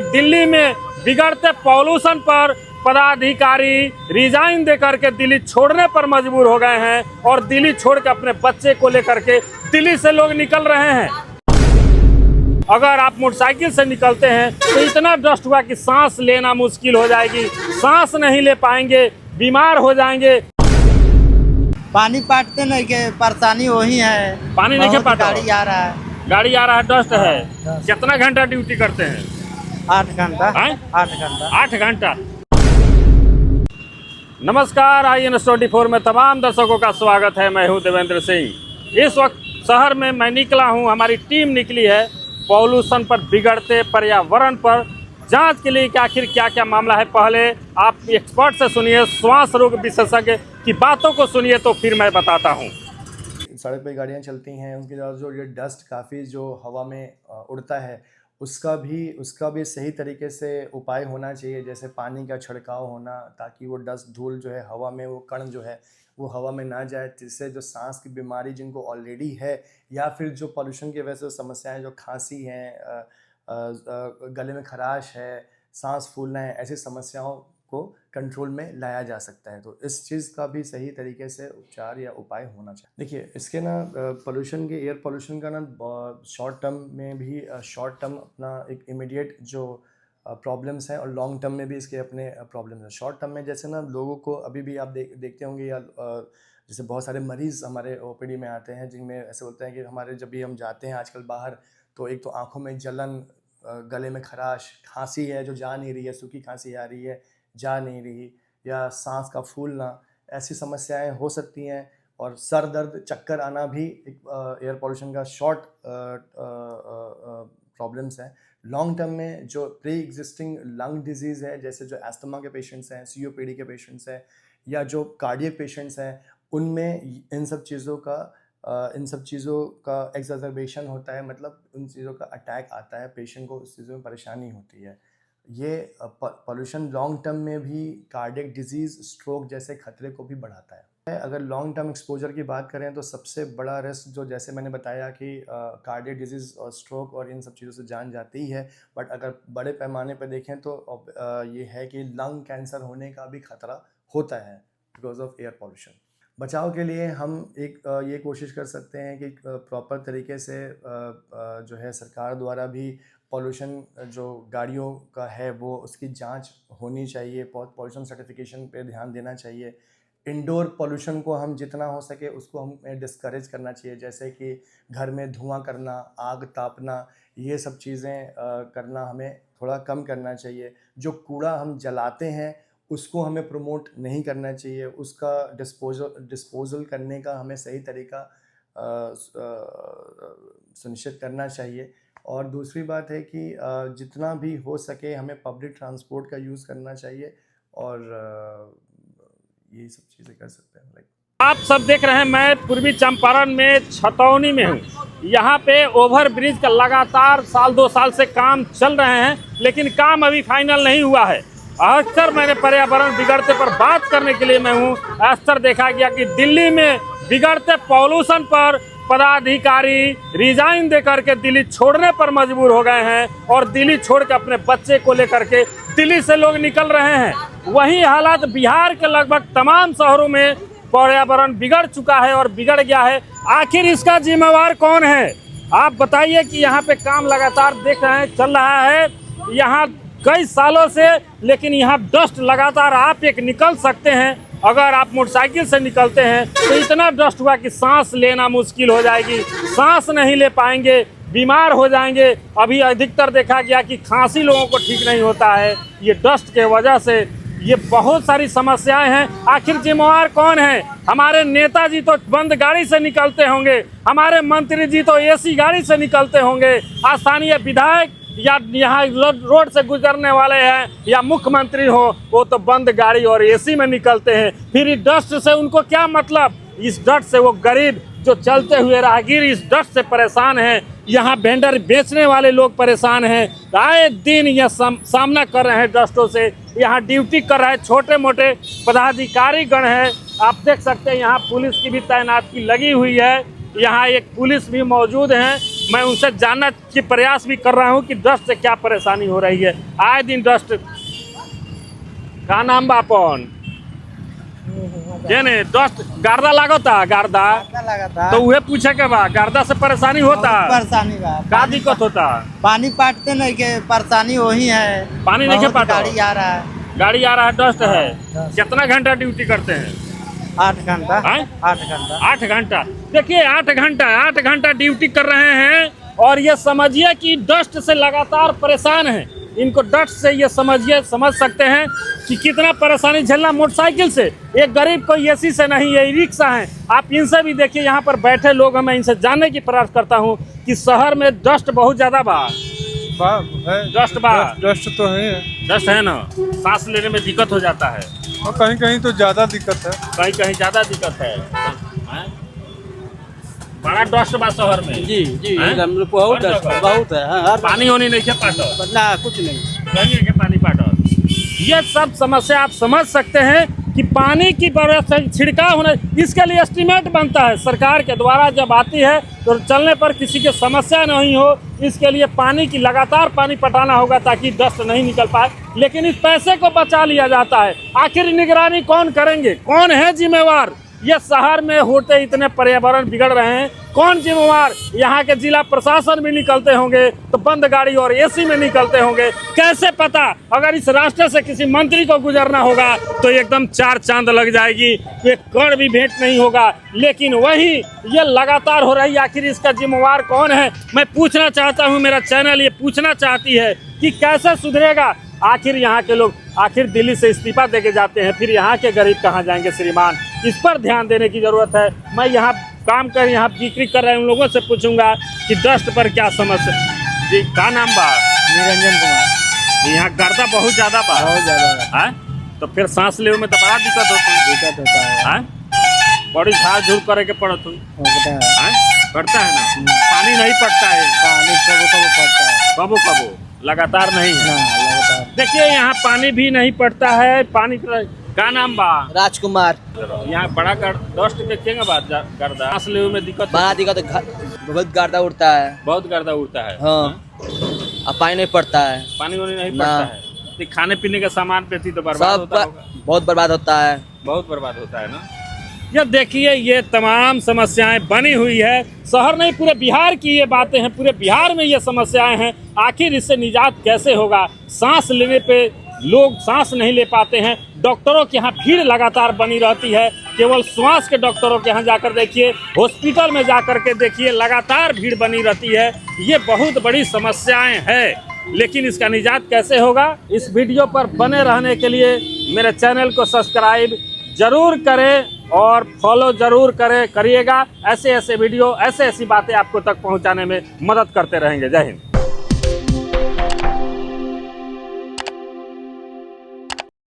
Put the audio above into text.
दिल्ली में बिगड़ते पॉल्यूशन पर पदाधिकारी रिजाइन देकर के दिल्ली छोड़ने पर मजबूर हो गए हैं और दिल्ली छोड़ के अपने बच्चे को लेकर के दिल्ली से लोग निकल रहे हैं। अगर आप मोटरसाइकिल से निकलते हैं तो इतना डस्ट हुआ कि सांस लेना मुश्किल हो जाएगी, सांस नहीं ले पाएंगे, बीमार हो जाएंगे। पानी पाटते नहीं के परेशानी वही है। पानी नहीं पाटा, गाड़ी आ रहा है, डस्ट है। कितना घंटा ड्यूटी करते हैं? 8 घंटा। 8 घंटा। नमस्कार, IN24 में तमाम दर्शकों का स्वागत है। मैं हूं देवेंद्र सिंह। इस वक्त शहर में मैं निकला हूं, हमारी टीम निकली है पॉल्यूशन पर, बिगड़ते पर्यावरण पर जांच के लिए कि आखिर क्या क्या मामला है। पहले आप एक्सपर्ट से सुनिए, श्वास रोग विशेषज्ञ की बातों को सुनिए, तो फिर मैं बताता हूँ। सड़क पे गाड़ियाँ चलती हैं, उनके द्वारा जो ये डस्ट काफ़ी जो हवा में उड़ता है, उसका भी सही तरीके से उपाय होना चाहिए। जैसे पानी का छिड़काव होना, ताकि वो डस्ट धूल जो है हवा में, वो कण जो है वो हवा में ना जाए, जिससे जो सांस की बीमारी जिनको ऑलरेडी है, या फिर जो पोल्यूशन की वजह से समस्याएं, जो खांसी है, गले में खराश है, सांस फूलना है, ऐसी समस्याओं को कंट्रोल में लाया जा सकता है। तो इस चीज़ का भी सही तरीके से उपचार या उपाय होना चाहिए। देखिए, इसके ना पोल्यूशन के, एयर पोल्यूशन का ना शॉर्ट टर्म में भी अपना एक इमीडिएट जो प्रॉब्लम्स हैं, और लॉन्ग टर्म में भी इसके अपने प्रॉब्लम्स हैं। शॉर्ट टर्म में जैसे ना लोगों को अभी भी आप देखते होंगे, या जैसे बहुत सारे मरीज़ हमारे OPD में आते हैं, जिनमें ऐसे बोलते हैं कि हमारे जब भी हम जाते हैं आजकल बाहर, तो एक तो आँखों में जलन, गले में खराश, खांसी है जो जा नहीं रही है, सूखी खांसी आ रही है, जा नहीं रही, या सांस का फूलना, ऐसी समस्याएं हो सकती हैं। और सर दर्द, चक्कर आना भी एक एयर पोल्यूशन का शॉर्ट प्रॉब्लम्स है। लॉन्ग टर्म में जो प्री एग्जिस्टिंग लंग डिजीज़ है, जैसे जो एस्थमा के पेशेंट्स हैं, COPD के पेशेंट्स हैं, या जो कार्डियक पेशेंट्स हैं, उनमें इन सब चीज़ों का एक्सर्बेशन होता है, मतलब उन चीज़ों का अटैक आता है, पेशेंट को उस चीज़ों में परेशानी होती है। ये पोल्यूशन लॉन्ग टर्म में भी कार्डियक डिजीज़, स्ट्रोक जैसे खतरे को भी बढ़ाता है। अगर लॉन्ग टर्म एक्सपोजर की बात करें तो सबसे बड़ा रिस्क, जो जैसे मैंने बताया कि कार्डियक डिजीज़ और स्ट्रोक और इन सब चीज़ों से जान जाती ही है, बट अगर बड़े पैमाने पर देखें तो ये है कि लंग कैंसर होने का भी खतरा होता है बिकॉज ऑफ एयर पोल्यूशन। बचाव के लिए हम ये कोशिश कर सकते हैं कि प्रॉपर तरीके से जो है सरकार द्वारा भी पोल्यूशन जो गाड़ियों का है वो उसकी जांच होनी चाहिए, पोल्यूशन सर्टिफिकेशन पे ध्यान देना चाहिए। इंडोर पोल्यूशन को हम जितना हो सके उसको हमें डिस्करेज करना चाहिए, जैसे कि घर में धुआं करना, आग तापना, ये सब चीज़ें करना हमें थोड़ा कम करना चाहिए। जो कूड़ा हम जलाते हैं उसको हमें प्रमोट नहीं करना चाहिए, उसका डिस्पोजल करने का हमें सही तरीका सुनिश्चित करना चाहिए। और दूसरी बात है कि जितना भी हो सके हमें पब्लिक ट्रांसपोर्ट का यूज़ करना चाहिए, और यही सब चीज़ें कर सकते हैं। आप सब देख रहे हैं, मैं पूर्वी चंपारण में छतौनी में हूँ। यहाँ पे ओवर ब्रिज का लगातार 1-2 साल से काम चल रहे हैं, लेकिन काम अभी फाइनल नहीं हुआ है। अक्सर मैंने पर्यावरण बिगड़ते पर बात करने के लिए मैं हूँ। अक्सर देखा गया कि दिल्ली में बिगड़ते पॉल्यूशन पर पदाधिकारी रिजाइन देकर के दिल्ली छोड़ने पर मजबूर हो गए हैं और दिल्ली छोड़ के अपने बच्चे को लेकर के दिल्ली से लोग निकल रहे हैं। वही हालात बिहार के लगभग तमाम शहरों में पर्यावरण बिगड़ चुका है और बिगड़ गया है। आखिर इसका जिम्मेवार कौन है? आप बताइए कि यहाँ पे काम लगातार देख रहे हैं चल रहा है यहाँ कई सालों से, लेकिन यहाँ डस्ट लगातार आप एक निकल सकते हैं। अगर आप मोटरसाइकिल से निकलते हैं तो इतना डस्ट हुआ कि सांस लेना मुश्किल हो जाएगी, सांस नहीं ले पाएंगे, बीमार हो जाएंगे। अभी अधिकतर देखा गया कि खांसी लोगों को ठीक नहीं होता है, ये डस्ट के वजह से। ये बहुत सारी समस्याएं हैं। आखिर जिम्मेवार कौन है? हमारे नेताजी तो बंद गाड़ी से निकलते होंगे, हमारे मंत्री जी तो AC गाड़ी से निकलते होंगे, स्थानीय विधायक या यहाँ रोड से गुजरने वाले हैं या मुख्यमंत्री हो, वो तो बंद गाड़ी और AC में निकलते हैं। फिर इस डस्ट से उनको क्या मतलब? इस डस्ट से वो गरीब जो चलते हुए राहगीर इस डस्ट से परेशान हैं। यहाँ वेंडर बेचने वाले लोग परेशान हैं, आए दिन यह सामना कर रहे हैं डस्टों से। यहाँ ड्यूटी कर रहे छोटे मोटे पदाधिकारी गण हैं। आप देख सकते हैं यहाँ पुलिस की भी तैनाती लगी हुई है, यहाँ एक पुलिस भी मौजूद है। मैं उनसे जानना की प्रयास भी कर रहा हूँ कि डस्ट से क्या परेशानी हो रही है। आए दिन डस्ट का नाम बापन ने डस्ट गार्दा लागता गार्दा लगा था तो उहे पूछे के बा गार्दा से परेशानी होता परेशानी बा का दिक्कत होता पानी पाटते नहीं के परेशानी वही है। पानी नहीं के बहुत पाटो? गाड़ी आ रहा है। गाड़ी आ रहा है डस्ट है। हाँ। कितना घंटा ड्यूटी करते हैं? 8 घंटा हैं? 8 घंटा 8 घंटा। देखिए 8 घंटा ड्यूटी कर रहे हैं और ये समझिए कि डस्ट से लगातार परेशान हैं। इनको डस्ट से ये समझ सकते हैं कि कितना परेशानी झेलना। मोटरसाइकिल से एक गरीब कोई एसी से नहीं, ये रिक्शा है। आप इनसे भी देखिए, यहाँ पर बैठे लोग हैं, मैं इनसे जानने की प्रयास करता हूँ कि शहर में डस्ट बहुत ज़्यादा डस्ट तो है डस्ट है ना, सांस लेने में दिक्कत हो जाता है। और कहीं कहीं तो ज़्यादा दिक्कत है। कहीं कहीं ज़्यादा दिक्कत है। हैं? बड़ा डस्ट बा शहर में। जी जी हैं? एकदम बहुत हर जगह। बहुत है। हाँ, हर पानी होनी नहीं है पाटो ना कुछ नहीं। कहीं के पानी पाटो। ये सब समस्या आप समझ सकते हैं कि पानी की व्यवस्था छिड़काव होना, इसके लिए एस्टीमेट बनता है सरकार के द्वारा। जब आती है तो चलने पर किसी की समस्या नहीं हो, इसके लिए पानी की लगातार पानी पटाना होगा ताकि डस्ट नहीं निकल पाए। लेकिन इस पैसे को बचा लिया जाता है। आखिर निगरानी कौन करेंगे? कौन है जिम्मेवार? ये शहर में होते इतने पर्यावरण बिगड़ रहे हैं, कौन जिम्मेवार? यहाँ के जिला प्रशासन भी निकलते होंगे तो बंद गाड़ी और एसी में निकलते होंगे। कैसे पता? अगर इस रास्ते से किसी मंत्री को गुजरना होगा तो एकदम 4 चांद लग जाएगी, एक कण भी भेंट नहीं होगा। लेकिन वही ये लगातार हो रही, आखिर इसका जिम्मेवार कौन है? मैं पूछना चाहता हूँ, मेरा चैनल ये पूछना चाहती है कि कैसे सुधरेगा? आखिर यहाँ के लोग आखिर दिल्ली से इस्तीफा देके जाते हैं, फिर यहाँ के गरीब कहाँ जाएंगे श्रीमान? इस पर ध्यान देने की ज़रूरत है। मैं यहाँ काम कर, यहाँ बिक्री कर रहे हैं, उन लोगों से पूछूंगा कि डस्ट पर क्या समस्या। जी का नाम बा? निरंजन कुमार। यहाँ गर्दा बहुत ज़्यादा बा। बहुत ज़्यादा हैं? तो फिर सांस लेने में तो बड़ा दिक्कत दिक्कत होता है। बड़ी झाड़ झूड़ करे के पड़त हुई होता है। पड़ता है ना, पानी नहीं पड़ता है पानी कबो पड़ता है, कबो कबो, लगातार नहीं है। ना लगातार। देखिए यहाँ पानी भी नहीं पड़ता है। पानी का नाम बा? राजकुमार। यहाँ बड़ा डस्ट के केंगे बात गर्दा सांस लेने में दिक्कत बड़ा दिक्कत बहुत गर्दा उड़ता है। बहुत गर्दा उड़ता है। हाँ। अब पानी नहीं पड़ता है। पानी वानी नहीं ना। पड़ता है तो खाने पीने के सामान पे थी तो बर्बाद सब होता होगा। बहुत बर्बाद होता है। बहुत बर्बाद होता है ना। ये देखिए ये तमाम समस्याएं बनी हुई है। शहर नहीं, पूरे बिहार की ये बातें हैं। पूरे बिहार में ये समस्याएं हैं। आखिर इससे निजात कैसे होगा? सांस लेने पे लोग सांस नहीं ले पाते हैं। डॉक्टरों के यहाँ भीड़ लगातार बनी रहती है। केवल श्वास के डॉक्टरों के यहाँ जाकर देखिए, हॉस्पिटल में जाकर के देखिए, लगातार भीड़ बनी रहती है। ये बहुत बड़ी समस्याएं हैं, लेकिन इसका निजात कैसे होगा? इस वीडियो पर बने रहने के लिए मेरे चैनल को सब्सक्राइब जरूर करें और फॉलो जरूर करिएगा। ऐसे वीडियो, ऐसी बातें आपको तक पहुंचाने में मदद करते रहेंगे। जय हिंद।